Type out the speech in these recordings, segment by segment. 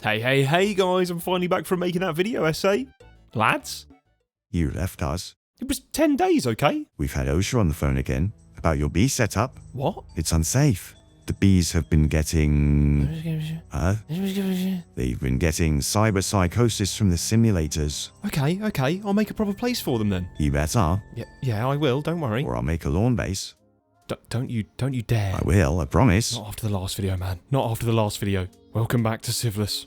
Hey guys, I'm finally back from making that video essay. Lads? You left us. It was 10 days, okay? We've had OSHA on the phone again about your bee setup. What? It's unsafe. The bees have been getting... They've been getting cyber psychosis from the simulators. Okay, I'll make a proper place for them then. You better. Yeah, I will, don't worry. Or I'll make a lawn base. Don't you dare. I will, I promise. Not after the last video, man. Not after the last video. Welcome back to SIEVELESS.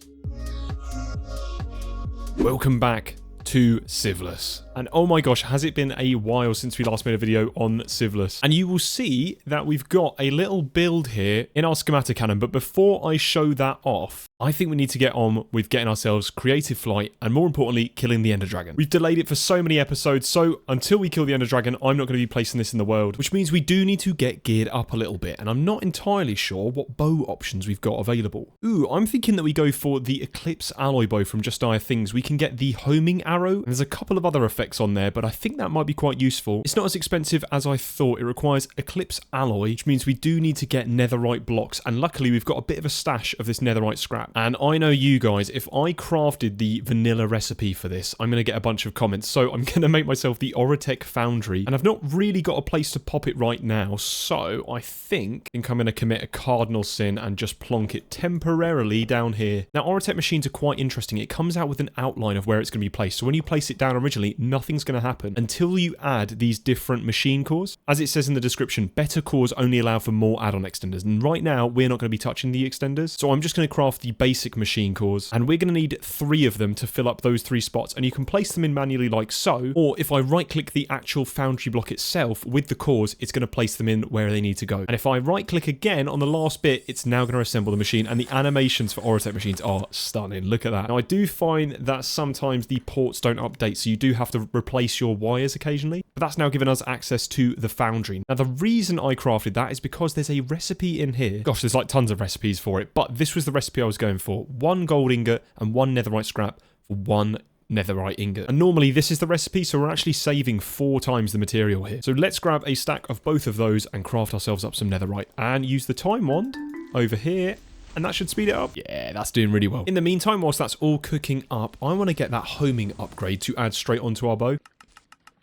Welcome back to SIEVELESS. And oh my gosh, has it been a while since we last made a video on SIEVELESS. And you will see that we've got a little build here in our schematic cannon. But before I show that off, I think we need to get on with getting ourselves creative flight and more importantly, killing the Ender Dragon. We've delayed it for so many episodes, so until we kill the Ender Dragon, I'm not going to be placing this in the world, which means we do need to get geared up a little bit. And I'm not entirely sure what bow options we've got available. Ooh, I'm thinking that we go for the Eclipse alloy bow from Just Dire Things. We can get the homing arrow, and there's a couple of other effects on there, but I think that might be quite useful. It's not as expensive as I thought. It requires Eclipse alloy, which means we do need to get netherite blocks, and luckily we've got a bit of a stash of this netherite scrap. And I know you guys, if I crafted the vanilla recipe for this, I'm going to get a bunch of comments, so I'm going to make myself the Orotech foundry, and I've not really got a place to pop it right now, so I think I'm going to commit a cardinal sin and just plonk it temporarily down here. Now, Orotech machines are quite interesting. It comes out with an outline of where it's going to be placed, so when you place it down originally, nothing's going to happen until you add these different machine cores. As it says in the description, better cores only allow for more add-on extenders, and right now we're not going to be touching the extenders, so I'm just going to craft the basic machine cores, and we're going to need 3 of them to fill up those 3 spots, and you can place them in manually like so, or if I right-click the actual foundry block itself with the cores, it's going to place them in where they need to go. And if I right-click again on the last bit, it's now going to assemble the machine, and the animations for Orotech machines are stunning. Look at that. Now, I do find that sometimes the ports don't update, so you do have to replace your wires occasionally, but that's now given us access to the foundry. Now, the reason I crafted that is because there's a recipe in here. Gosh, there's like tons of recipes for it, but this was the recipe I was going for. 1 gold ingot and 1 netherite scrap for 1 netherite ingot. And normally this is the recipe, so we're actually saving 4 times the material here. So let's grab a stack of both of those and craft ourselves up some netherite and use the time wand over here. And that should speed it up. Yeah, that's doing really well. In the meantime, whilst that's all cooking up, I want to get that homing upgrade to add straight onto our bow.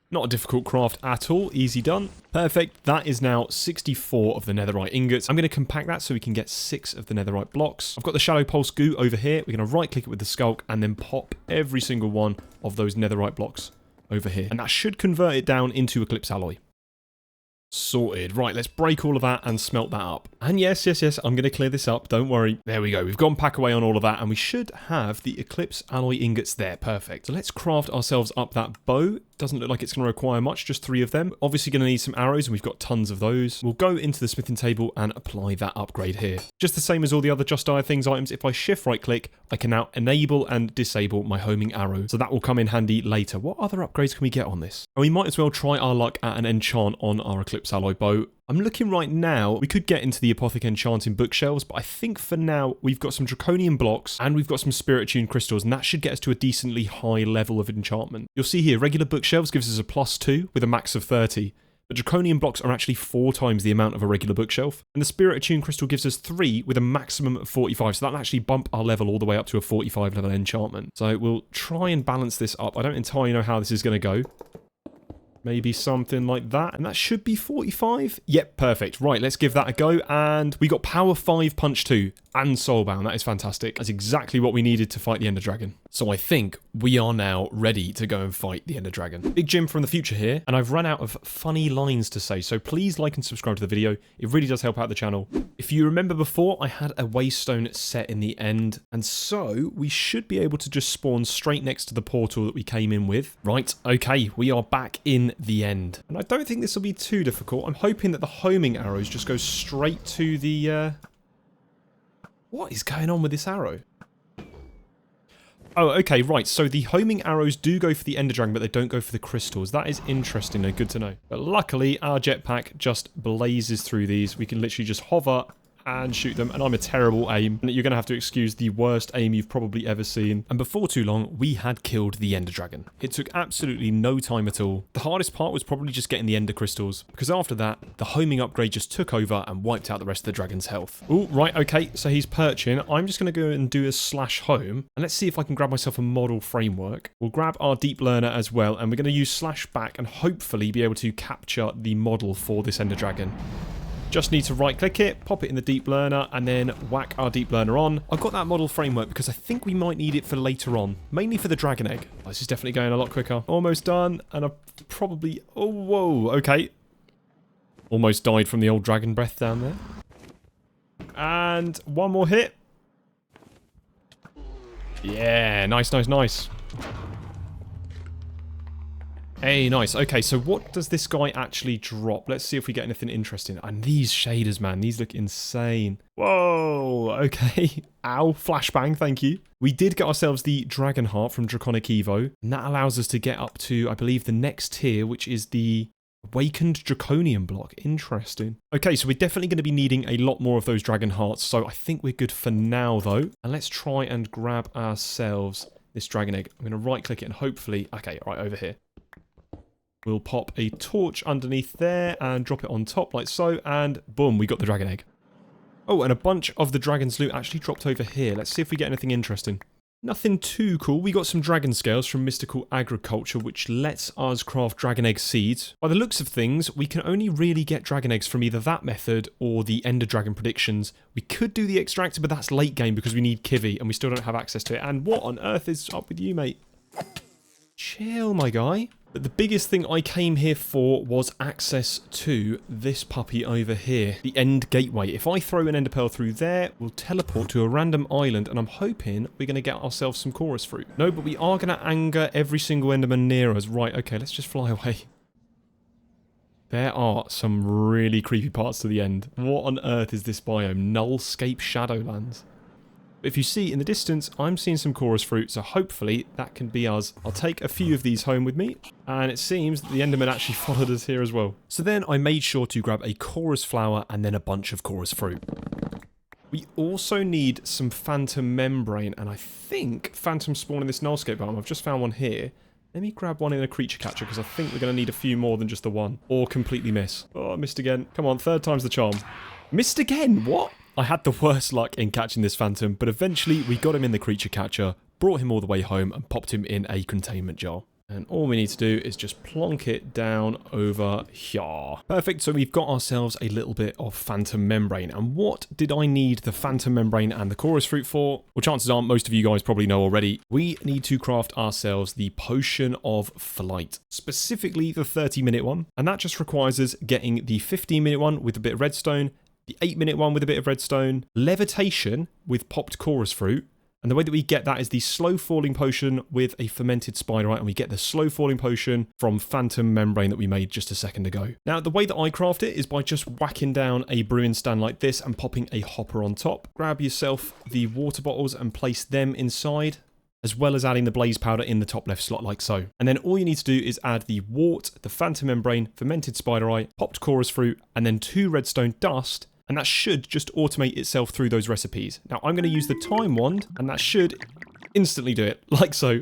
Not a difficult craft at all. Easy done. Perfect. That is now 64 of the netherite ingots. I'm going to compact that so we can get 6 of the netherite blocks. I've got the shallow pulse goo over here. We're going to right click it with the skulk and then pop every single one of those netherite blocks over here. And that should convert it down into Eclipse alloy. Sorted. Right, let's break all of that and smelt that up. And yes, I'm going to clear this up. Don't worry. There we go. We've gone pack away on all of that, and we should have the Eclipse alloy ingots there. Perfect. So let's craft ourselves up that bow. Doesn't look like it's going to require much, just 3 of them. Obviously going to need some arrows, and we've got tons of those. We'll go into the smithing table and apply that upgrade here. Just the same as all the other Just Dire Things items, if I shift right click, I can now enable and disable my homing arrow. So that will come in handy later. What other upgrades can we get on this? And we might as well try our luck at an enchant on our Eclipse alloy bow. I'm looking right now, we could get into the Apothic enchanting bookshelves, but I think for now we've got some Draconian blocks and we've got some Spirit Attuned crystals, and that should get us to a decently high level of enchantment. You'll see here, regular bookshelves gives us a +2 with a max of 30, but Draconian blocks are actually 4 times the amount of a regular bookshelf, and the Spirit Attuned crystal gives us 3 with a maximum of 45, so that'll actually bump our level all the way up to a 45 level enchantment. So we'll try and balance this up. I don't entirely know how this is going to go. Maybe something like that. And that should be 45. Yep, perfect. Right, let's give that a go. And we got Power 5, Punch 2, and Soulbound. That is fantastic. That's exactly what we needed to fight the Ender Dragon. So I think we are now ready to go and fight the Ender Dragon. Big Jim from the future here, and I've run out of funny lines to say, so please like and subscribe to the video. It really does help out the channel. If you remember before, I had a waystone set in the end, and so we should be able to just spawn straight next to the portal that we came in with. Right, okay, we are back in the end. And I don't think this will be too difficult. I'm hoping that the homing arrows just go straight to the... What is going on with this arrow? Oh, okay, right. So the homing arrows do go for the Ender Dragon, but they don't go for the crystals. That is interesting and good to know. But luckily, our jetpack just blazes through these. We can literally just hover and shoot them. And I'm a terrible aim. And you're going to have to excuse the worst aim you've probably ever seen. And before too long, we had killed the Ender Dragon. It took absolutely no time at all. The hardest part was probably just getting the Ender Crystals, because after that, the homing upgrade just took over and wiped out the rest of the dragon's health. Oh, right, okay, so he's perching. I'm just going to go and do a slash home, and let's see if I can grab myself a model framework. We'll grab our deep learner as well, and we're going to use slash back and hopefully be able to capture the model for this Ender Dragon. Just need to right click it, pop it in the deep learner, and then whack our deep learner on. I've got that model framework because I think we might need it for later on, mainly for the dragon egg. Oh, this is definitely going a lot quicker. Almost done, and I've probably... Oh, whoa, okay. Almost died from the old dragon breath down there. And one more hit. Yeah, nice, nice, nice. Hey, nice. Okay, so what does this guy actually drop? Let's see if we get anything interesting. And these shaders, man, these look insane. Whoa, okay. Ow, flashbang, thank you. We did get ourselves the Dragon Heart from Draconic Evo, and that allows us to get up to, I believe, the next tier, which is the Awakened Draconian block. Interesting. Okay, so we're definitely going to be needing a lot more of those Dragon Hearts, so I think we're good for now, though. And let's try and grab ourselves this Dragon Egg. I'm going to right-click it and hopefully... Okay, right over here. We'll pop a torch underneath there and drop it on top like so, and boom, we got the dragon egg. Oh, and a bunch of the dragon's loot actually dropped over here. Let's see if we get anything interesting. Nothing too cool. We got some dragon scales from Mystical Agriculture, which lets us craft dragon egg seeds. By the looks of things, we can only really get dragon eggs from either that method or the Ender Dragon predictions. We could do the extractor, but that's late game because we need Kivy, and we still don't have access to it. And what on earth is up with you, mate? Chill, my guy. But the biggest thing I came here for was access to this puppy over here, the End Gateway. If I throw an Ender Pearl through there, we'll teleport to a random island, and I'm hoping we're going to get ourselves some chorus fruit. No, but we are going to anger every single Enderman near us. Right, okay, let's just fly away. There are some really creepy parts to the end. What on earth is this biome? Nullscape Shadowlands. If you see in the distance, I'm seeing some chorus fruit, so hopefully that can be us. I'll take a few of these home with me, and it seems that the Enderman actually followed us here as well. So then I made sure to grab a chorus flower and then a bunch of chorus fruit. We also need some phantom membrane, and I think phantom spawn in this nullscape biome. I've just found one here. Let me grab one in a creature catcher, because I think we're going to need a few more than just the one. Or completely miss. Oh, I missed again. Come on, third time's the charm. Missed again? What? I had the worst luck in catching this phantom, but eventually we got him in the creature catcher, brought him all the way home, and popped him in a containment jar. And all we need to do is just plonk it down over here. Perfect, so we've got ourselves a little bit of phantom membrane. And what did I need the phantom membrane and the chorus fruit for? Well, chances are most of you guys probably know already. We need to craft ourselves the potion of flight, specifically the 30-minute one. And that just requires us getting the 15-minute one with a bit of redstone, the 8-minute one with a bit of redstone, levitation with popped chorus fruit, and the way that we get that is the slow falling potion with a fermented spiderite, and we get the slow falling potion from phantom membrane that we made just a second ago. Now, the way that I craft it is by just whacking down a brewing stand like this and popping a hopper on top. Grab yourself the water bottles and place them inside, as well as adding the blaze powder in the top left slot like so. And then all you need to do is add the wart, the phantom membrane, fermented spiderite, popped chorus fruit, and then 2 redstone dust, and that should just automate itself through those recipes. Now, I'm going to use the time wand, and that should instantly do it, like so.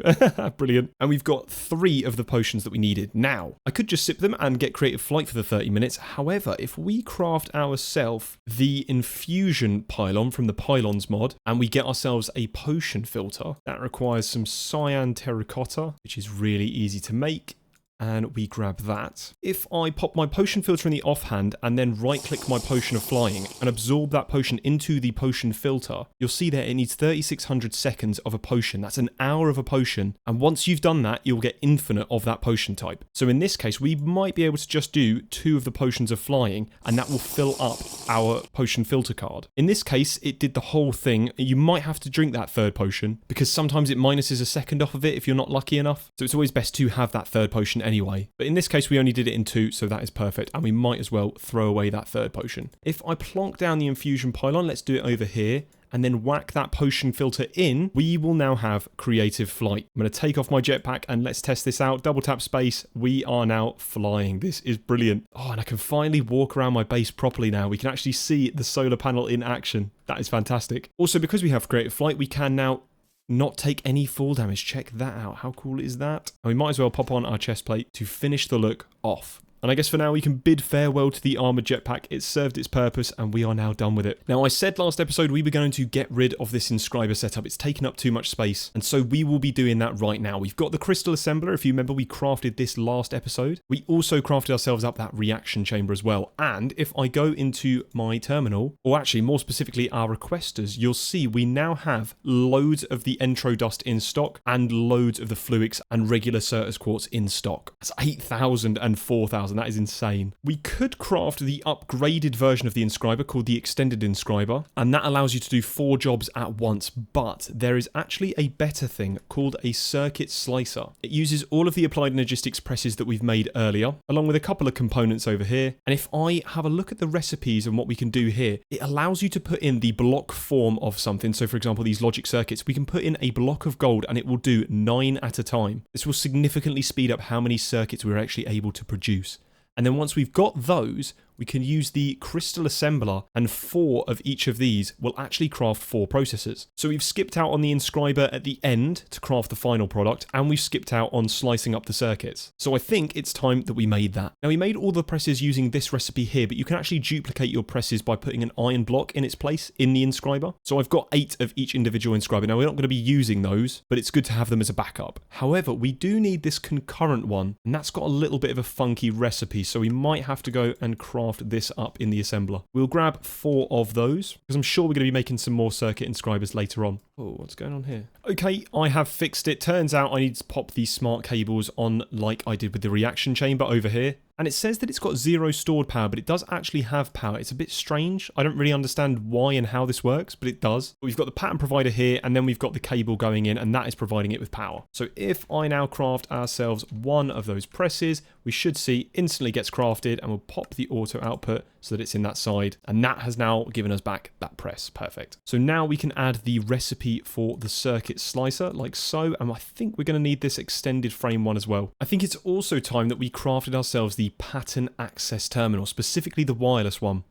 Brilliant. And we've got 3 of the potions that we needed. Now, I could just sip them and get creative flight for the 30 minutes. However, if we craft ourselves the infusion pylon from the pylons mod, and we get ourselves a potion filter, that requires some cyan terracotta, which is really easy to make. And we grab that. If I pop my potion filter in the offhand and then right-click my potion of flying and absorb that potion into the potion filter, you'll see that it needs 3600 seconds of a potion. That's an hour of a potion. And once you've done that, you'll get infinite of that potion type. So in this case, we might be able to just do 2 of the potions of flying, and that will fill up our potion filter card. In this case, it did the whole thing. You might have to drink that 3rd potion because sometimes it minuses a second off of it if you're not lucky enough. So it's always best to have that 3rd potion anyway. But in this case, we only did it in 2, so that is perfect, and we might as well throw away that 3rd potion. If I plonk down the infusion pylon, let's do it over here, and then whack that potion filter in, we will now have creative flight. I'm going to take off my jetpack and let's test this out. Double tap space. We are now flying. This is brilliant. Oh, and I can finally walk around my base properly now. We can actually see the solar panel in action. That is fantastic. Also, because we have creative flight, we can now not take any fall damage. Check that out. How cool is that? And we might as well pop on our chest plate to finish the look off. And I guess for now we can bid farewell to the armored jetpack. It served its purpose and we are now done with it. Now I said last episode we were going to get rid of this inscriber setup. It's taken up too much space. And so we will be doing that right now. We've got the crystal assembler. If you remember, we crafted this last episode. We also crafted ourselves up that reaction chamber as well. And if I go into my terminal, or actually more specifically our requesters, you'll see we now have loads of the Entro dust in stock and loads of the Fluix and regular Certus quartz in stock. That's 8,000 and 4,000. That is insane. We could craft the upgraded version of the inscriber called the extended inscriber, and that allows you to do 4 jobs at once, but there is actually a better thing called a circuit slicer. It uses all of the applied logistics presses that we've made earlier, along with a couple of components over here, and if I have a look at the recipes and what we can do here, it allows you to put in the block form of something. So for example, these logic circuits, we can put in a block of gold and it will do 9 at a time. This will significantly speed up how many circuits we're actually able to produce. And then once we've got those, we can use the crystal assembler, and 4 of each of these will actually craft 4 processors. So we've skipped out on the inscriber at the end to craft the final product, and we've skipped out on slicing up the circuits. So I think it's time that we made that. Now we made all the presses using this recipe here, but you can actually duplicate your presses by putting an iron block in its place in the inscriber. So I've got 8 of each individual inscriber. Now we're not going to be using those, but it's good to have them as a backup. However, we do need this concurrent one, and that's got a little bit of a funky recipe, so we might have to go and craft this up in the assembler. We'll grab 4 of those because I'm sure we're going to be making some more circuit inscribers later on. Oh, what's going on here? Okay, I have fixed it. Turns out I need to pop these smart cables on like I did with the reaction chamber over here. And it says that it's got 0 stored power, but it does actually have power. It's a bit strange. I don't really understand why and how this works, but it does. We've got the pattern provider here, and then we've got the cable going in, and that is providing it with power. So if I now craft ourselves 1 of those presses, we should see instantly gets crafted, and we'll pop the auto output so that it's in that side. And that has now given us back that press. Perfect. So now we can add the recipe for the circuit slicer like so. And I think we're going to need this extended frame one as well. I think it's also time that we crafted ourselves the pattern access terminal, specifically the wireless one.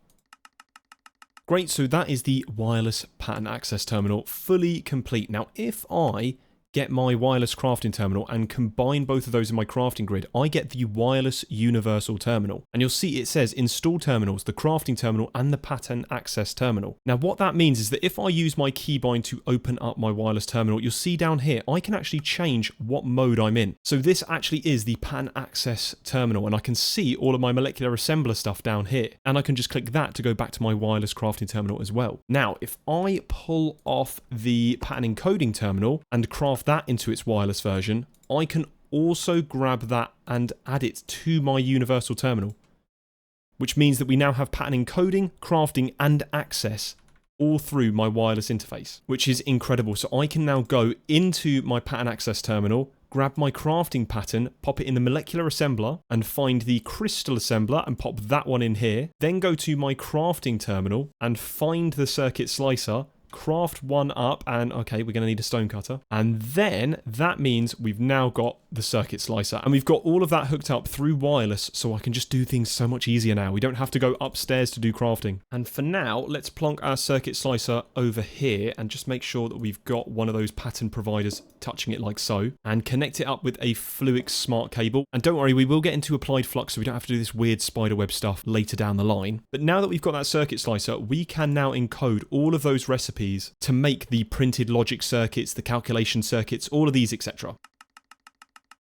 Great, so that is the wireless pattern access terminal fully complete. Now, if I get my wireless crafting terminal and combine both of those in my crafting grid, I get the wireless universal terminal. And you'll see it says install terminals, the crafting terminal and the pattern access terminal. Now what that means is that if I use my keybind to open up my wireless terminal, you'll see down here, I can actually change what mode I'm in. So this actually is the pattern access terminal, and I can see all of my molecular assembler stuff down here. And I can just click that to go back to my wireless crafting terminal as well. Now, if I pull off the pattern encoding terminal and craft that into its wireless version, I can also grab that and add it to my universal terminal, which means that we now have pattern encoding, crafting and access all through my wireless interface, which is incredible. So I can now go into my pattern access terminal, grab my crafting pattern, pop it in the molecular assembler and find the crystal assembler and pop that one in here, then go to my crafting terminal and find the circuit slicer, craft one up, and okay, we're going to need a stone cutter, and then that means we've now got the circuit slicer, and we've got all of that hooked up through wireless, so I can just do things so much easier now. We don't have to go upstairs to do crafting. And for now, let's plonk our circuit slicer over here and just make sure that we've got one of those pattern providers touching it like so, and connect it up with a Fluix smart cable. And don't worry, we will get into Applied Flux, so we don't have to do this weird spiderweb stuff later down the line. But now that we've got that circuit slicer, we can now encode all of those recipes to make the printed logic circuits, the calculation circuits, all of these, etc.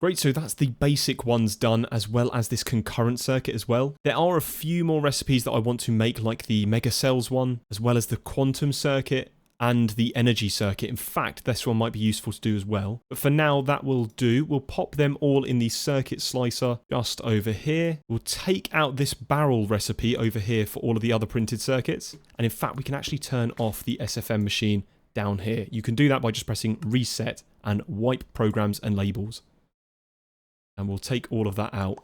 Great, so that's the basic ones done, as well as this concurrent circuit as well. There are a few more recipes that I want to make, like the mega cells one, as well as the quantum circuit and the energy circuit. In fact, this one might be useful to do as well. But for now, that will do. We'll pop them all in the circuit slicer just over here. We'll take out this barrel recipe over here for all of the other printed circuits. And in fact, we can actually turn off the SFM machine down here. You can do that by just pressing reset and wipe programs and labels. And we'll take all of that out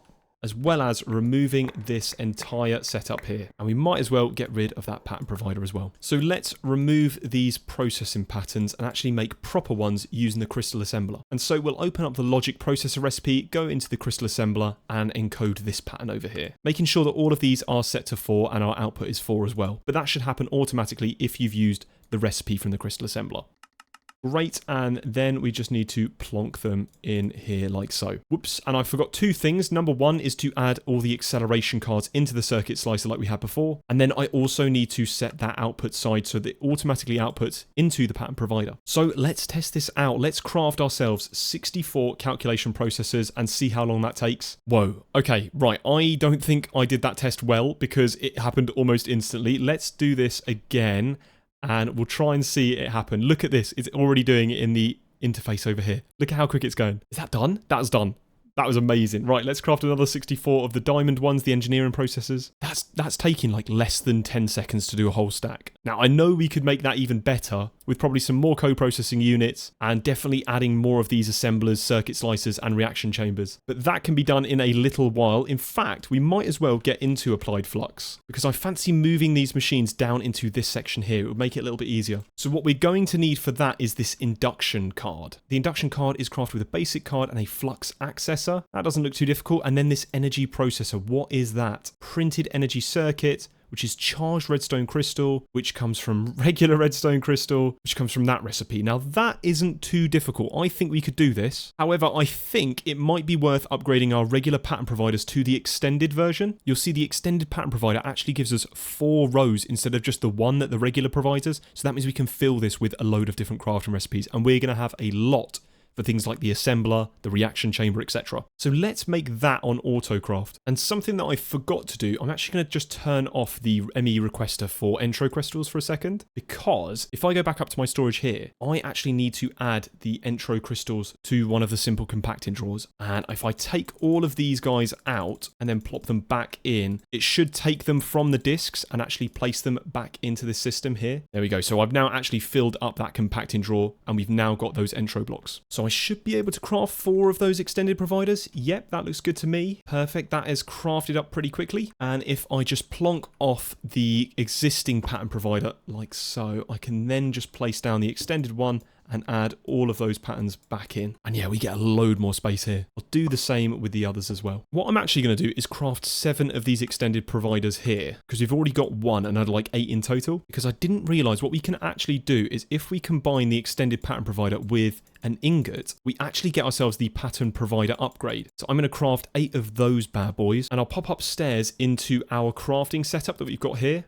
as well as removing this entire setup here. And we might as well get rid of that pattern provider as well. So let's remove these processing patterns and actually make proper ones using the crystal assembler. And so we'll open up the logic processor recipe, go into the crystal assembler and encode this pattern over here, making sure that all of these are set to 4 and our output is 4 as well. But that should happen automatically if you've used the recipe from the crystal assembler. Great, and then we just need to plonk them in here like so. Whoops, and I forgot 2 things. Number 1 is to add all the acceleration cards into the circuit slicer like we had before. And then I also need to set that output side so that it automatically outputs into the pattern provider. So let's test this out. Let's craft ourselves 64 calculation processors and see how long that takes. Whoa, okay, right. I don't think I did that test well because it happened almost instantly. Let's do this again. And we'll try and see it happen. Look at this. It's already doing it in the interface over here. Look at how quick it's going. Is that done? That's done. That was amazing. Right, let's craft another 64 of the diamond ones, the engineering processors. That's taking like less than 10 seconds to do a whole stack. Now, I know we could make that even better with probably some more co-processing units and definitely adding more of these assemblers, circuit slicers, and reaction chambers. But that can be done in a little while. In fact, we might as well get into Applied Flux because I fancy moving these machines down into this section here. It would make it a little bit easier. So what we're going to need for that is this induction card. The induction card is crafted with a basic card and a flux accessor. That doesn't look too difficult. And then this energy processor. What is that? Printed energy circuit, which is charged redstone crystal, which comes from regular redstone crystal, which comes from that recipe. Now, that isn't too difficult. I think we could do this. However, I think it might be worth upgrading our regular pattern providers to the extended version. You'll see the extended pattern provider actually gives us 4 rows instead of just the one that the regular provides us. So that means we can fill this with a load of different crafting recipes, and we're going to have a lot for things like the assembler, the reaction chamber, etc. So let's make that on autocraft. And something that I forgot to do, I'm actually going to just turn off the ME requester for entro crystals for a second, because if I go back up to my storage here, I actually need to add the entro crystals to one of the simple compacting drawers. And if I take all of these guys out and then plop them back in, it should take them from the disks and actually place them back into the system here. There we go. So I've now actually filled up that compacting drawer and we've now got those entro blocks. So I should be able to craft 4 of those extended providers. Yep, that looks good to me. Perfect. That is crafted up pretty quickly. And if I just plonk off the existing pattern provider like so, I can then just place down the extended one and add all of those patterns back in. And yeah, we get a load more space here. I'll do the same with the others as well. What I'm actually going to do is craft 7 of these extended providers here, because we've already got 1 and I'd like 8 in total, because I didn't realize what we can actually do is if we combine the extended pattern provider with an ingot, we actually get ourselves the pattern provider upgrade. So I'm going to craft 8 of those bad boys, and I'll pop upstairs into our crafting setup that we've got here.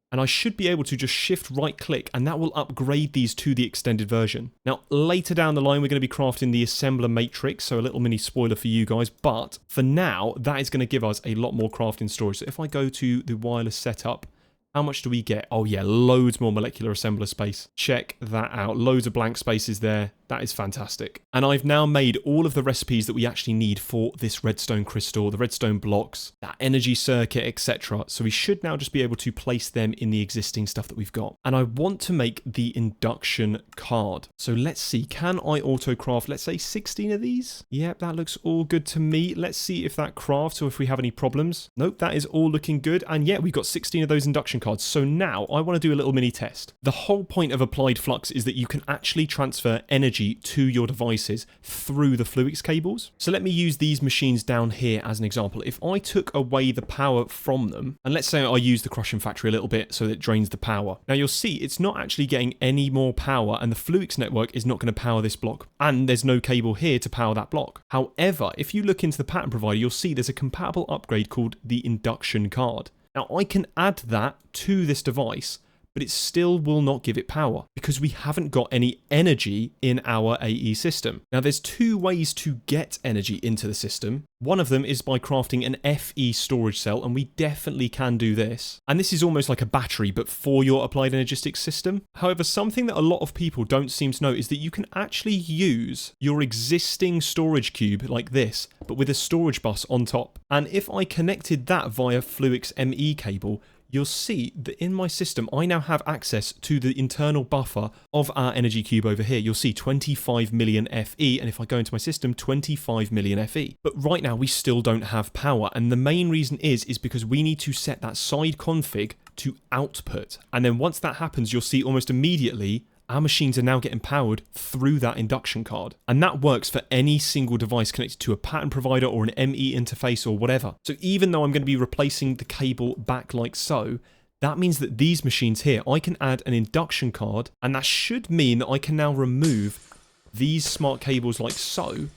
And I should be able to just shift right click and that will upgrade these to the extended version. Now, later down the line, we're going to be crafting the assembler matrix. So a little mini spoiler for you guys. But for now, that is going to give us a lot more crafting storage. So if I go to the wireless setup, how much do we get? Oh yeah, loads more molecular assembler space. Check that out. Loads of blank spaces there. That is fantastic. And I've now made all of the recipes that we actually need for this redstone crystal, the redstone blocks, that energy circuit, etc. So we should now just be able to place them in the existing stuff that we've got. And I want to make the induction card. So let's see, can I autocraft, let's say 16 of these? Yep, that looks all good to me. Let's see if that crafts or if we have any problems. Nope, that is all looking good. And yeah, we've got 16 of those induction cards. So now I want to do a little mini test. The whole point of Applied Flux is that you can actually transfer energy to your devices through the Fluix cables. So let me use these machines down here as an example. If I took away the power from them, and let's say I use the crushing factory a little bit so that it drains the power. Now you'll see it's not actually getting any more power and the Fluix network is not going to power this block. And there's no cable here to power that block. However, if you look into the pattern provider, you'll see there's a compatible upgrade called the induction card. Now I can add that to this device, but it still will not give it power because we haven't got any energy in our AE system. Now there's 2 ways to get energy into the system. One of them is by crafting an FE storage cell, and we definitely can do this. And this is almost like a battery, but for your applied energistics system. However, something that a lot of people don't seem to know is that you can actually use your existing storage cube like this, but with a storage bus on top. And if I connected that via Fluix ME cable, you'll see that in my system, I now have access to the internal buffer of our energy cube over here. You'll see 25 million FE, and if I go into my system, 25 million FE. But right now, we still don't have power, and the main reason is because we need to set that side config to output. And then once that happens, you'll see almost immediately our machines are now getting powered through that induction card. And that works for any single device connected to a pattern provider or an ME interface or whatever. So even though I'm going to be replacing the cable back like so, that means that these machines here, I can add an induction card, and that should mean that I can now remove these smart cables like so,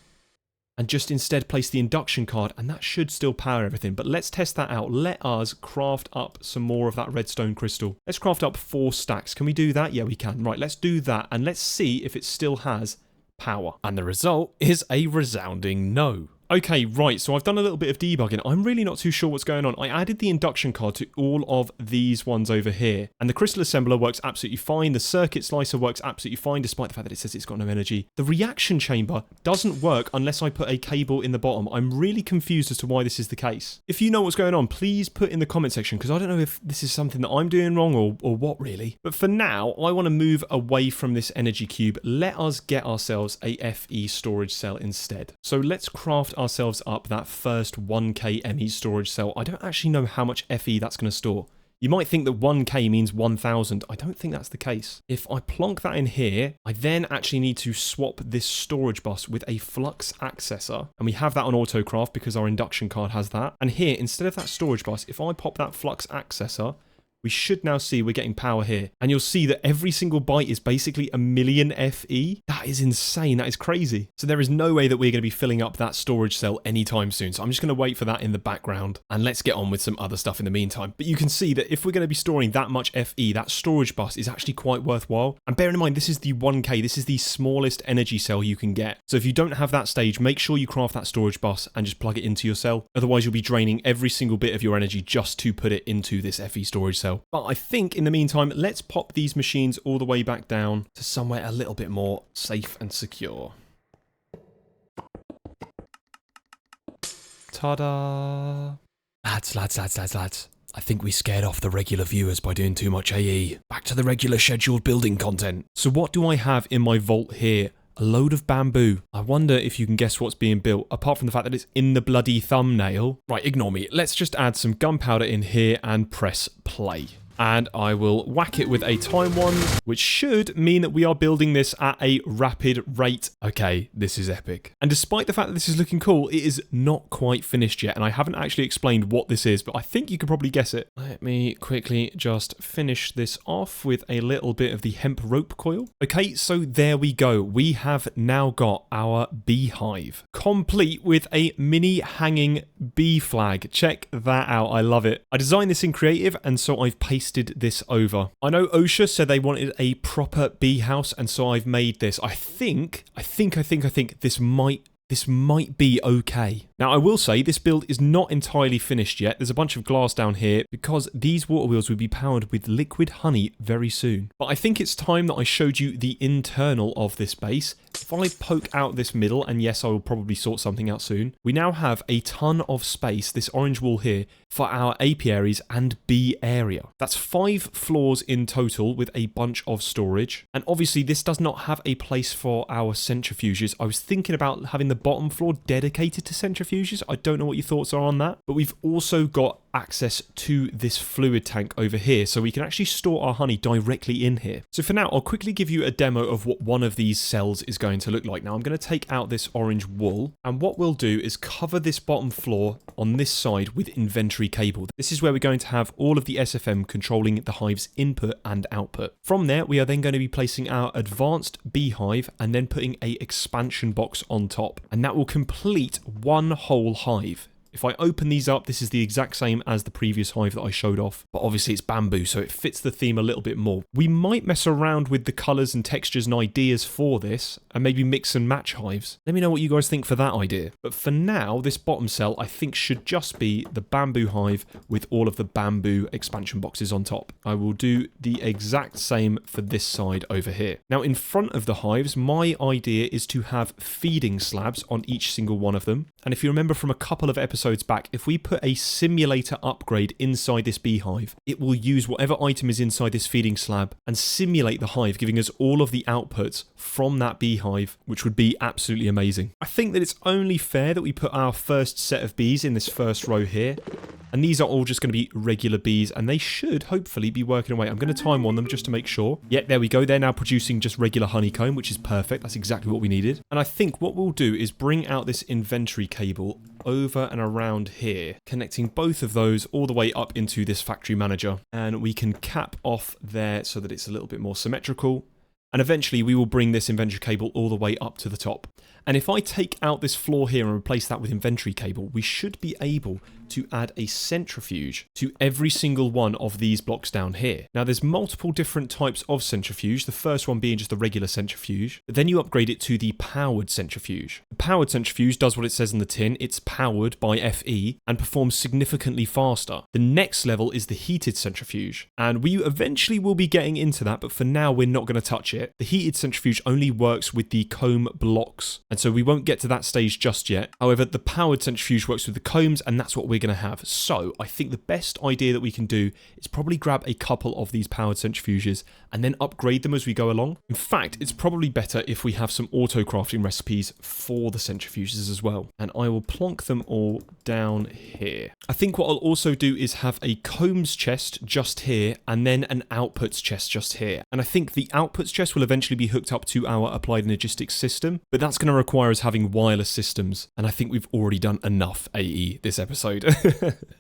and just instead place the induction card, and that should still power everything. But let's test that out. Let us craft up some more of that redstone crystal. Let's craft up 4 stacks. Can we do that? Yeah, we can. Right, let's do that, and let's see if it still has power. And the result is a resounding no. Okay, right, so I've done a little bit of debugging. I'm really not too sure what's going on. I added the induction card to all of these ones over here, and the crystal assembler works absolutely fine. The circuit slicer works absolutely fine, despite the fact that it says it's got no energy. The reaction chamber doesn't work unless I put a cable in the bottom. I'm really confused as to why this is the case. If you know what's going on, please put in the comment section, because I don't know if this is something that I'm doing wrong or what really. But for now, I want to move away from this energy cube. Let us get ourselves a FE storage cell instead. So let's craft ourselves up that first 1k ME storage cell. I don't actually know how much FE that's going to store. You might think that 1k means 1000. I don't think that's the case. If I plonk that in here, I then actually need to swap this storage bus with a flux accessor. And we have that on autocraft because our induction card has that. And here, instead of that storage bus, if I pop that flux accessor, we should now see we're getting power here. And you'll see that every single byte is basically 1,000,000 FE. That is insane. That is crazy. So there is no way that we're going to be filling up that storage cell anytime soon. So I'm just going to wait for that in the background. And let's get on with some other stuff in the meantime. But you can see that if we're going to be storing that much FE, that storage bus is actually quite worthwhile. And bearing in mind, this is the 1K. This is the smallest energy cell you can get. So if you don't have that stage, make sure you craft that storage bus and just plug it into your cell. Otherwise, you'll be draining every single bit of your energy just to put it into this FE storage cell. But I think in the meantime, let's pop these machines all the way back down to somewhere a little bit more safe and secure. Ta-da! Lads. I think we scared off the regular viewers by doing too much AE. Back to the regular scheduled building content. So what do I have in my vault here? A load of bamboo. I wonder if you can guess what's being built, apart from the fact that it's in the bloody thumbnail. Right, ignore me. Let's just add some gunpowder in here and press play. And I will whack it with a time one, which should mean that we are building this at a rapid rate. Okay, this is epic. And despite the fact that this is looking cool, it is not quite finished yet, and I haven't actually explained what this is, but I think you can probably guess it. Let me quickly just finish this off with a little bit of the hemp rope coil. Okay, so there we go. We have now got our beehive, complete with a mini hanging bee flag. Check that out. I love it. I designed this in creative, and so I've pasted this over. I know OSHA said they wanted a proper bee house, and so I've made this. I think this might be okay. Now, I will say this build is not entirely finished yet. There's a bunch of glass down here because these water wheels will be powered with liquid honey very soon. But I think it's time that I showed you the internal of this base. If I poke out this middle, and yes, I will probably sort something out soon, we now have a ton of space, this orange wall here, for our apiaries and bee area. That's 5 floors in total with a bunch of storage. And obviously this does not have a place for our centrifuges. I was thinking about having the bottom floor dedicated to centrifuges. I don't know what your thoughts are on that. But we've also got access to this fluid tank over here, so we can actually store our honey directly in here. So for now, I'll quickly give you a demo of what one of these cells is going to look like. Now I'm going to take out this orange wool, and what we'll do is cover this bottom floor on this side with inventory cable. This is where we're going to have all of the SFM controlling the hive's input and output. From there, we are then going to be placing our advanced beehive and then putting a expansion box on top, and that will complete one whole hive. If I open these up, this is the exact same as the previous hive that I showed off, but obviously it's bamboo, so it fits the theme a little bit more. We might mess around with the colours and textures and ideas for this, and maybe mix and match hives. Let me know what you guys think for that idea. But for now, this bottom cell, I think, should just be the bamboo hive with all of the bamboo expansion boxes on top. I will do the exact same for this side over here. Now, in front of the hives, my idea is to have feeding slabs on each single one of them. And if you remember from a couple of episodes episodes back, if we put a simulator upgrade inside this beehive, it will use whatever item is inside this feeding slab and simulate the hive, giving us all of the outputs from that beehive, which would be absolutely amazing. I think that it's only fair that we put our first set of bees in this first row here. And these are all just going to be regular bees, and they should hopefully be working away. I'm going to time on them just to make sure. Yeah, there we go. They're now producing just regular honeycomb, which is perfect. That's exactly what we needed. And I think what we'll do is bring out this inventory cable over and around here, connecting both of those all the way up into this factory manager. And we can cap off there so that it's a little bit more symmetrical. And eventually we will bring this inventory cable all the way up to the top. And if I take out this floor here and replace that with inventory cable, we should be able to add a centrifuge to every single one of these blocks down here. Now there's multiple different types of centrifuge, the first one being just a regular centrifuge, but then you upgrade it to the powered centrifuge. The powered centrifuge does what it says in the tin, it's powered by FE and performs significantly faster. The next level is the heated centrifuge, and we eventually will be getting into that, but for now we're not going to touch it. The heated centrifuge only works with the comb blocks, and so we won't get to that stage just yet. However, the powered centrifuge works with the combs, and that's what we're going to have. So I think the best idea that we can do is probably grab a couple of these powered centrifuges and then upgrade them as we go along. In fact, it's probably better if we have some auto crafting recipes for the centrifuges as well. And I will plonk them all down here. I think what I'll also do is have a combs chest just here and then an outputs chest just here. And I think the outputs chest will eventually be hooked up to our applied logistics system, but that's going to require us having wireless systems. And I think we've already done enough AE this episode.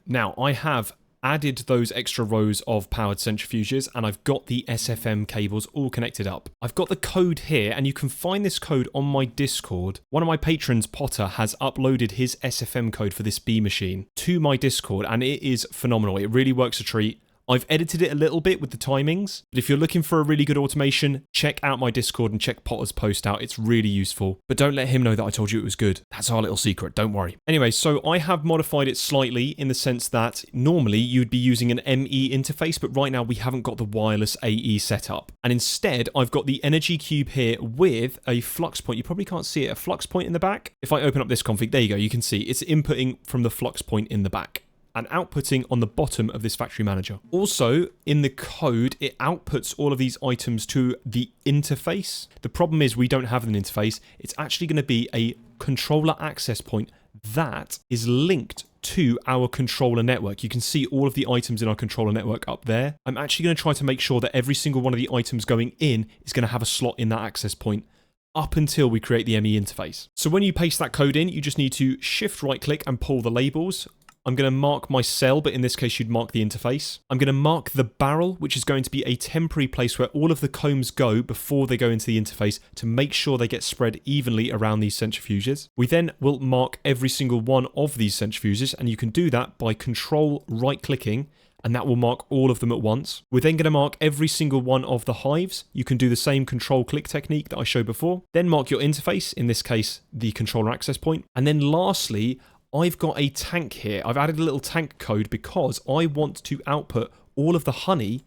Now, I have added those extra rows of powered centrifuges and I've got the SFM cables all connected up. I've got the code here and you can find this code on my Discord. One of my patrons, Potter, has uploaded his SFM code for this bee machine to my Discord and it is phenomenal. It really works a treat. I've edited it a little bit with the timings, but if you're looking for a really good automation, check out my Discord and check Potter's post out. It's really useful, but don't let him know that I told you it was good. That's our little secret, don't worry. Anyway, so I have modified it slightly in the sense that normally you'd be using an ME interface, but right now we haven't got the wireless AE set up. And instead, I've got the energy cube here with a flux point. You probably can't see it, a flux point in the back. If I open up this config, there you go, you can see it's inputting from the flux point in the back and outputting on the bottom of this factory manager. Also, in the code, it outputs all of these items to the interface. The problem is we don't have an interface. It's actually going to be a controller access point that is linked to our controller network. You can see all of the items in our controller network up there. I'm actually going to try to make sure that every single one of the items going in is going to have a slot in that access point up until we create the ME interface. So when you paste that code in, you just need to shift right click and pull the labels. I'm going to mark my cell, but in this case you'd mark the interface. I'm going to mark the barrel, which is going to be a temporary place where all of the combs go before they go into the interface to make sure they get spread evenly around these centrifuges. We then will mark every single one of these centrifuges, and you can do that by control right clicking, and that will mark all of them at once. We're then going to mark every single one of the hives. You can do the same control click technique that I showed before. Then mark your interface, in this case the controller access point. And then lastly, I've got a tank here. I've added a little tank code because I want to output all of the honey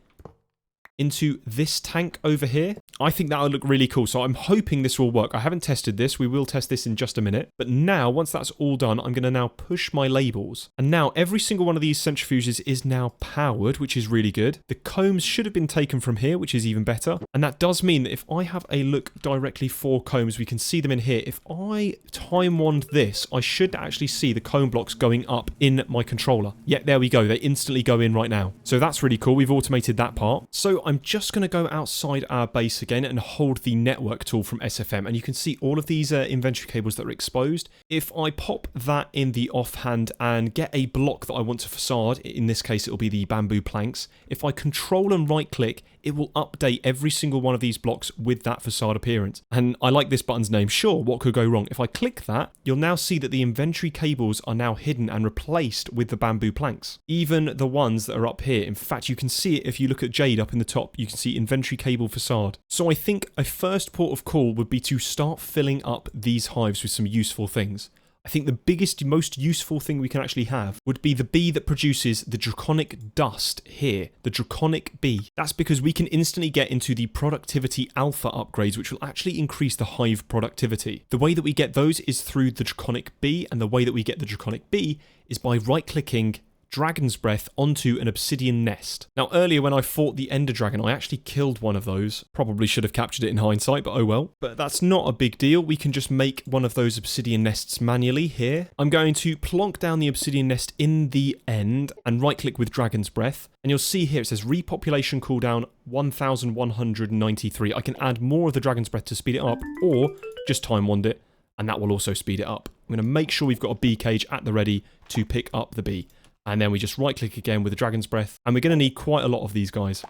into this tank over here. I think that would look really cool, so I'm hoping this will work. I haven't tested this. We will test this in just a minute. But now, once that's all done, I'm going to now push my labels. And now every single one of these centrifuges is now powered, which is really good. The combs should have been taken from here, which is even better. And that does mean that if I have a look directly for combs, we can see them in here. If I time wand this, I should actually see the comb blocks going up in my controller. Yeah, there we go. They instantly go in right now. So that's really cool. We've automated that part. So I'm just going to go outside our base again and hold the network tool from SFM, and you can see all of these inventory cables that are exposed. If I pop that in the offhand and get a block that I want to facade, in this case it will be the bamboo planks, if I control and right click, it will update every single one of these blocks with that facade appearance. And I like this button's name. Sure, what could go wrong? If I click that, you'll now see that the inventory cables are now hidden and replaced with the bamboo planks. Even the ones that are up here. In fact, you can see it if you look at Jade up in the top. You can see inventory cable facade. So I think a first port of call would be to start filling up these hives with some useful things. I think the biggest, most useful thing we can actually have would be the bee that produces the Draconic dust here, the Draconic bee. That's because we can instantly get into the productivity alpha upgrades, which will actually increase the hive productivity. The way that we get those is through the Draconic bee, and the way that we get the Draconic bee is by right-clicking Dragon's Breath onto an obsidian nest. Now earlier when I fought the Ender Dragon, I actually killed one of those. Probably should have captured it in hindsight, but oh well. But that's not a big deal. We can just make one of those obsidian nests manually here. I'm going to plonk down the obsidian nest in the end and right click with Dragon's Breath. And you'll see here it says repopulation cooldown 1193. I can add more of the Dragon's Breath to speed it up, or just time wand it and that will also speed it up. I'm going to make sure we've got a bee cage at the ready to pick up the bee. And then we just right click again with the Dragon's Breath. And we're going to need quite a lot of these guys.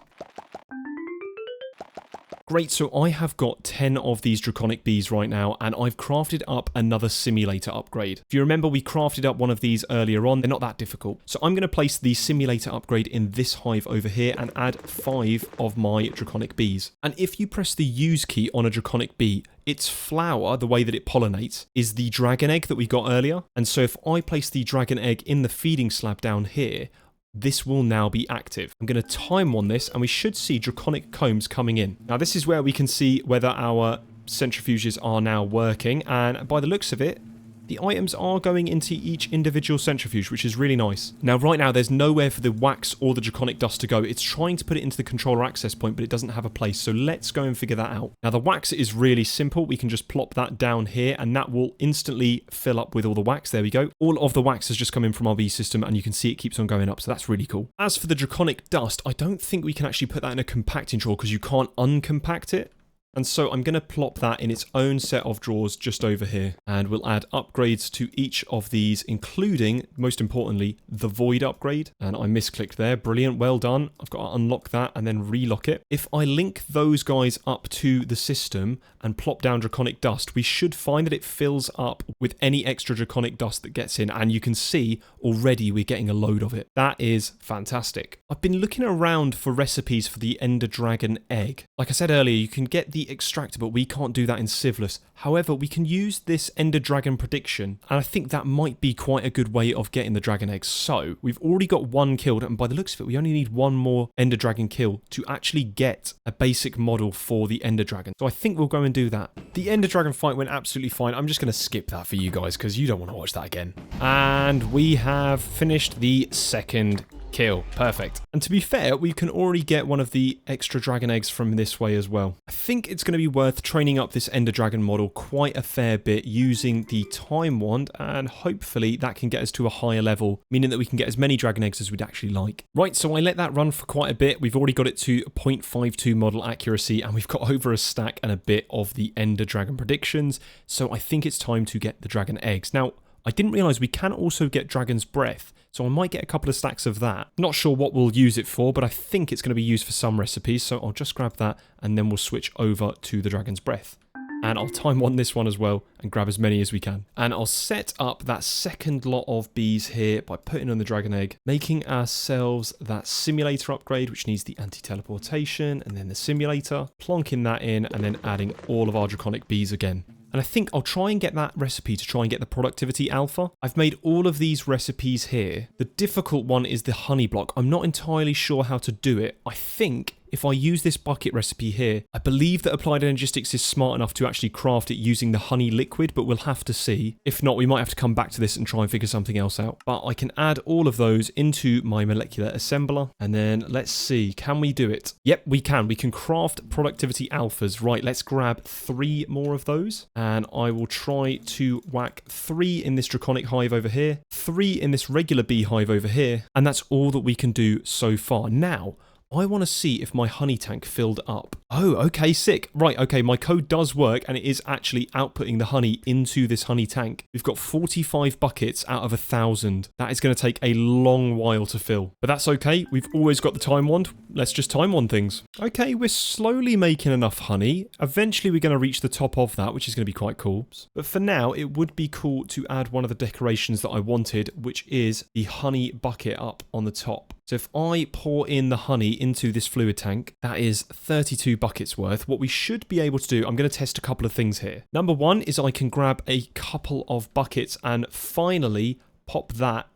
Great, so I have got 10 of these Draconic bees right now, and I've crafted up another simulator upgrade. If you remember, we crafted up one of these earlier on. They're not that difficult. So I'm going to place the simulator upgrade in this hive over here and add 5 of my Draconic bees. And if you press the use key on a Draconic bee, its flower, the way that it pollinates, is the dragon egg that we got earlier. And so if I place the dragon egg in the feeding slab down here, this will now be active. I'm going to time on this and we should see Draconic combs coming in. Now this is where we can see whether our centrifuges are now working, and by the looks of it, the items are going into each individual centrifuge, which is really nice. Now, right now, there's nowhere for the wax or the Draconic dust to go. It's trying to put it into the controller access point, but it doesn't have a place. So let's go and figure that out. Now, the wax is really simple. We can just plop that down here, and that will instantly fill up with all the wax. There we go. All of the wax has just come in from our bee system, and you can see it keeps on going up. So that's really cool. As for the Draconic dust, I don't think we can actually put that in a compacting drawer because you can't uncompact it. And so I'm going to plop that in its own set of drawers just over here. And we'll add upgrades to each of these, including, most importantly, the void upgrade. And I misclicked there. Brilliant. Well done. I've got to unlock that and then relock it. If I link those guys up to the system and plop down Draconic dust, we should find that it fills up with any extra Draconic dust that gets in. And you can see already we're getting a load of it. That is fantastic. I've been looking around for recipes for the Ender Dragon egg. Like I said earlier, you can get the extractor, but we can't do that in SIEVELESS. However, we can use this Ender Dragon prediction, and I think that might be quite a good way of getting the dragon eggs. So we've already got one killed, and by the looks of it, we only need one more Ender Dragon kill to actually get a basic model for the Ender Dragon. So I think we'll go and do that. The Ender Dragon fight went absolutely fine. I'm just going to skip that for you guys because you don't want to watch that again. And we have finished the second kill. Perfect. And to be fair, we can already get one of the extra dragon eggs from this way as well. I think it's going to be worth training up this Ender Dragon model quite a fair bit using the time wand, and hopefully that can get us to a higher level, meaning that we can get as many dragon eggs as we'd actually like. Right, so I let that run for quite a bit. We've already got it to 0.52 model accuracy, and we've got over a stack and a bit of the Ender Dragon predictions, so I think it's time to get the dragon eggs. Now, I didn't realise we can also get Dragon's Breath, so I might get a couple of stacks of that. Not sure what we'll use it for, but I think it's going to be used for some recipes, so I'll just grab that and then we'll switch over to the Dragon's Breath. And I'll time on this one as well and grab as many as we can. And I'll set up that second lot of bees here by putting on the dragon egg, making ourselves that simulator upgrade, which needs the anti-teleportation and then the simulator, plonking that in and then adding all of our Draconic bees again. And I think I'll try and get that recipe to try and get the productivity alpha. I've made all of these recipes here. The difficult one is the honey block. I'm not entirely sure how to do it. I think if I use this bucket recipe here, I believe that Applied Energistics is smart enough to actually craft it using the honey liquid, but we'll have to see. If not, we might have to come back to this and try and figure something else out. But I can add all of those into my molecular assembler, and then let's see, can we do it? Yep, we can. We can craft productivity alphas. Right, let's grab 3 more of those, and I will try to whack 3 in this Draconic hive over here, 3 in this regular bee hive over here, and that's all that we can do so far. Now, I want to see if my honey tank filled up. Oh, okay, sick. Right, okay, my code does work and it is actually outputting the honey into this honey tank. We've got 45 buckets out of 1,000. That is going to take a long while to fill. But that's okay. We've always got the time wand. Let's just time wand things. Okay, we're slowly making enough honey. Eventually, we're going to reach the top of that, which is going to be quite cool. But for now, it would be cool to add one of the decorations that I wanted, which is the honey bucket up on the top. So if I pour in the honey into this fluid tank, that is 32 buckets worth, what we should be able to do, I'm going to test a couple of things here. Number one is I can grab a couple of buckets and finally pop that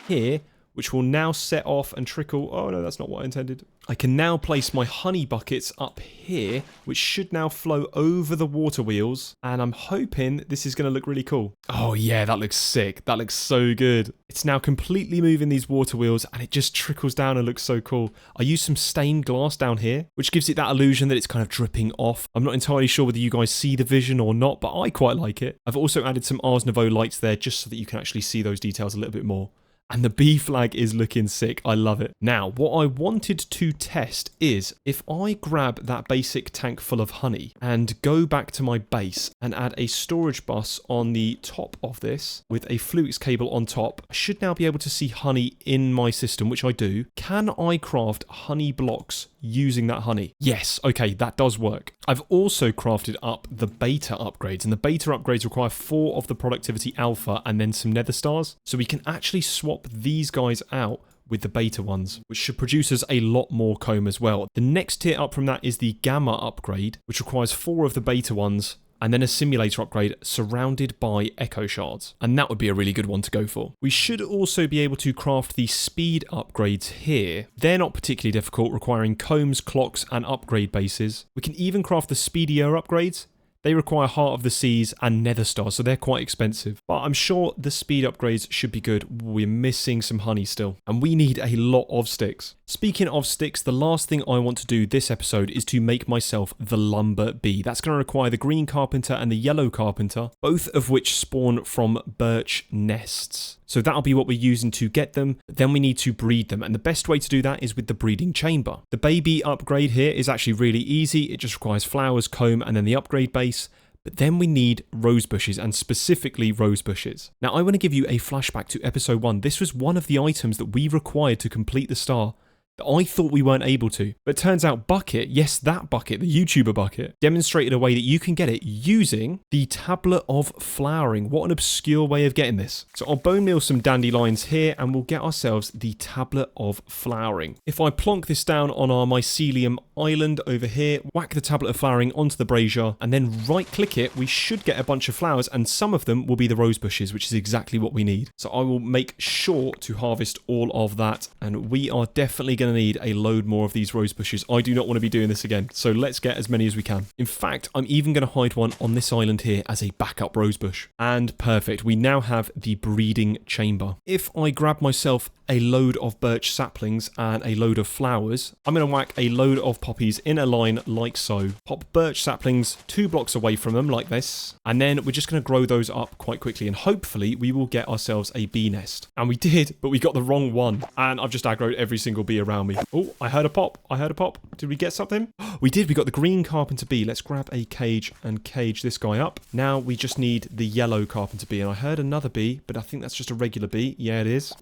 here, which will now set off and trickle. Oh no, that's not what I intended. I can now place my honey buckets up here, which should now flow over the water wheels. And I'm hoping this is going to look really cool. Oh yeah, that looks sick. That looks so good. It's now completely moving these water wheels and it just trickles down and looks so cool. I used some stained glass down here, which gives it that illusion that it's kind of dripping off. I'm not entirely sure whether you guys see the vision or not, but I quite like it. I've also added some Ars Nouveau lights there just so that you can actually see those details a little bit more. And the bee flag is looking sick. I love it. Now, what I wanted to test is if I grab that basic tank full of honey and go back to my base and add a storage bus on the top of this with a Flux cable on top, I should now be able to see honey in my system, which I do. Can I craft honey blocks using that honey? Yes. Okay, that does work. I've also crafted up the beta upgrades, and the beta upgrades require 4 of the productivity alpha and then some nether stars. So we can actually swap these guys out with the beta ones, which should produce us a lot more comb as well. The next tier up from that is the gamma upgrade, which requires 4 of the beta ones and then a simulator upgrade surrounded by echo shards. And that would be a really good one to go for. We should also be able to craft the speed upgrades here. They're not particularly difficult, requiring combs, clocks, and upgrade bases. We can even craft the speedier upgrades. They require Heart of the Seas and Nether Stars, so they're quite expensive. But I'm sure the speed upgrades should be good. We're missing some honey still, and we need a lot of sticks. Speaking of sticks, the last thing I want to do this episode is to make myself the lumber bee. That's going to require the green carpenter and the yellow carpenter, both of which spawn from birch nests. So that'll be what we're using to get them. Then we need to breed them, and the best way to do that is with the breeding chamber. The baby upgrade here is actually really easy. It just requires flowers, comb, and then the upgrade base. But then we need rose bushes, and specifically rose bushes. Now I want to give you a flashback to episode 1. This was one of the items that we required to complete the star that I thought we weren't able to. But it turns out Bucket, yes, that Bucket, the YouTuber Bucket, demonstrated a way that you can get it using the tablet of flowering. What an obscure way of getting this. So I'll bone meal some dandelions here and we'll get ourselves the tablet of flowering. If I plonk this down on our mycelium island over here, whack the tablet of flowering onto the brazier and then right click it, we should get a bunch of flowers, and some of them will be the rose bushes, which is exactly what we need. So I will make sure to harvest all of that, and we are definitely going to need a load more of these rose bushes. I do not want to be doing this again, so let's get as many as we can. In fact, I'm even going to hide one on this island here as a backup rose bush. And perfect, we now have the breeding chamber. If I grab myself a load of birch saplings and a load of flowers, I'm going to whack a load of poppies in a line like so. Pop birch saplings 2 blocks away from them like this, and then we're just going to grow those up quite quickly, and hopefully we will get ourselves a bee nest. And we did, but we got the wrong one, and I've just aggroed every single bee around me. Oh, I heard a pop. I heard a pop. Did we get something? We did. We got the green carpenter bee. Let's grab a cage and cage this guy up. Now we just need the yellow carpenter bee, and I heard another bee, but I think that's just a regular bee. Yeah, it is.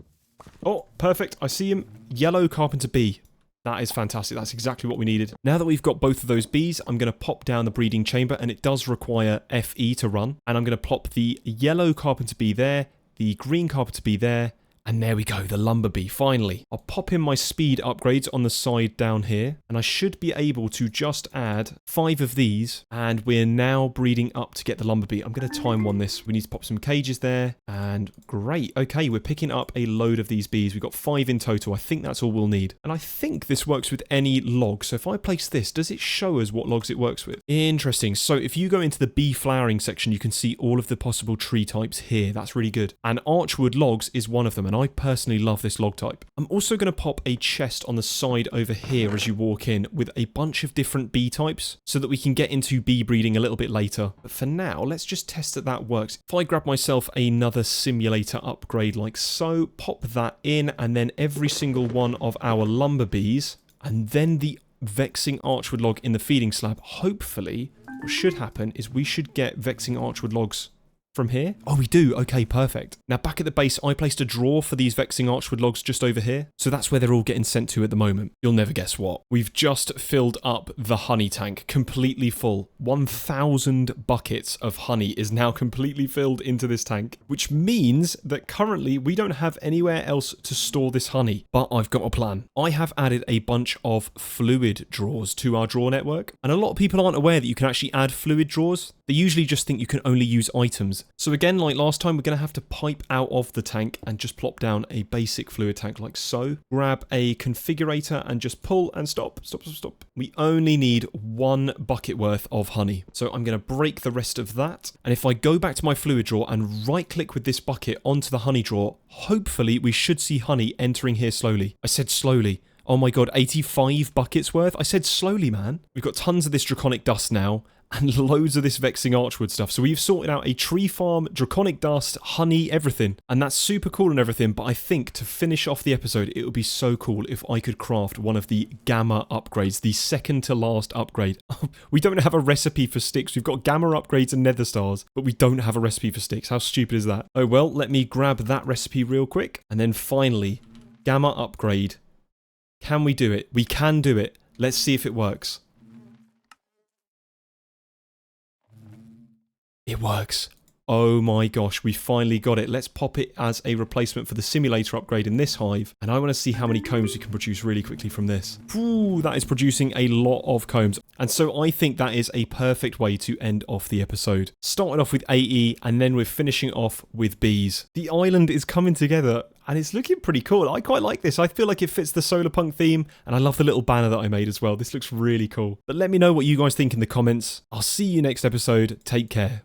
Oh, perfect. I see him. Yellow carpenter bee. That is fantastic. That's exactly what we needed. Now that we've got both of those bees, I'm going to pop down the breeding chamber, and it does require FE to run. And I'm going to plop the yellow carpenter bee there, the green carpenter bee there, and there we go, the lumber bee, finally. I'll pop in my speed upgrades on the side down here, and I should be able to just add 5 of these, and we're now breeding up to get the lumber bee. I'm going to time one this. We need to pop some cages there, and great. Okay, we're picking up a load of these bees. We've got 5 in total. I think that's all we'll need. And I think this works with any log. So if I place this, does it show us what logs it works with? Interesting. So if you go into the bee flowering section, you can see all of the possible tree types here. That's really good. And archwood logs is one of them, and I personally love this log type. I'm also going to pop a chest on the side over here as you walk in with a bunch of different bee types so that we can get into bee breeding a little bit later. But for now, let's just test that that works. If I grab myself another simulator upgrade like so, pop that in, and then every single one of our lumber bees, and then the vexing archwood log in the feeding slab, hopefully what should happen is we should get vexing archwood logs from here? Oh, we do. Okay, perfect. Now back at the base, I placed a drawer for these vexing archwood logs just over here. So that's where they're all getting sent to at the moment. You'll never guess what. We've just filled up the honey tank, completely full. 1,000 buckets of honey is now completely filled into this tank, which means that currently we don't have anywhere else to store this honey. But I've got a plan. I have added a bunch of fluid drawers to our drawer network. And a lot of people aren't aware that you can actually add fluid drawers. They usually just think you can only use items. So again, like last time, we're going to have to pipe out of the tank and just plop down a basic fluid tank like so. Grab a configurator and just pull and stop. We only need 1 bucket worth of honey. So I'm going to break the rest of that. And if I go back to my fluid drawer and right click with this bucket onto the honey drawer, hopefully we should see honey entering here slowly. I said slowly. Oh my god, 85 buckets worth? I said slowly, man. We've got tons of this draconic dust now, and loads of this vexing archwood stuff. So we've sorted out a tree farm, draconic dust, honey, everything. And that's super cool and everything, but I think to finish off the episode, it would be so cool if I could craft one of the gamma upgrades, the second to last upgrade. We don't have a recipe for sticks. We've got gamma upgrades and nether stars, but we don't have a recipe for sticks. How stupid is that? Oh well, let me grab that recipe real quick. And then finally, gamma upgrade. Can we do it? We can do it. Let's see if it works. It works. Oh my gosh, we finally got it. Let's pop it as a replacement for the simulator upgrade in this hive. And I want to see how many combs we can produce really quickly from this. Ooh, that is producing a lot of combs. And so I think that is a perfect way to end off the episode. Starting off with AE and then we're finishing off with bees. The island is coming together and it's looking pretty cool. I quite like this. I feel like it fits the solar punk theme and I love the little banner that I made as well. This looks really cool. But let me know what you guys think in the comments. I'll see you next episode. Take care.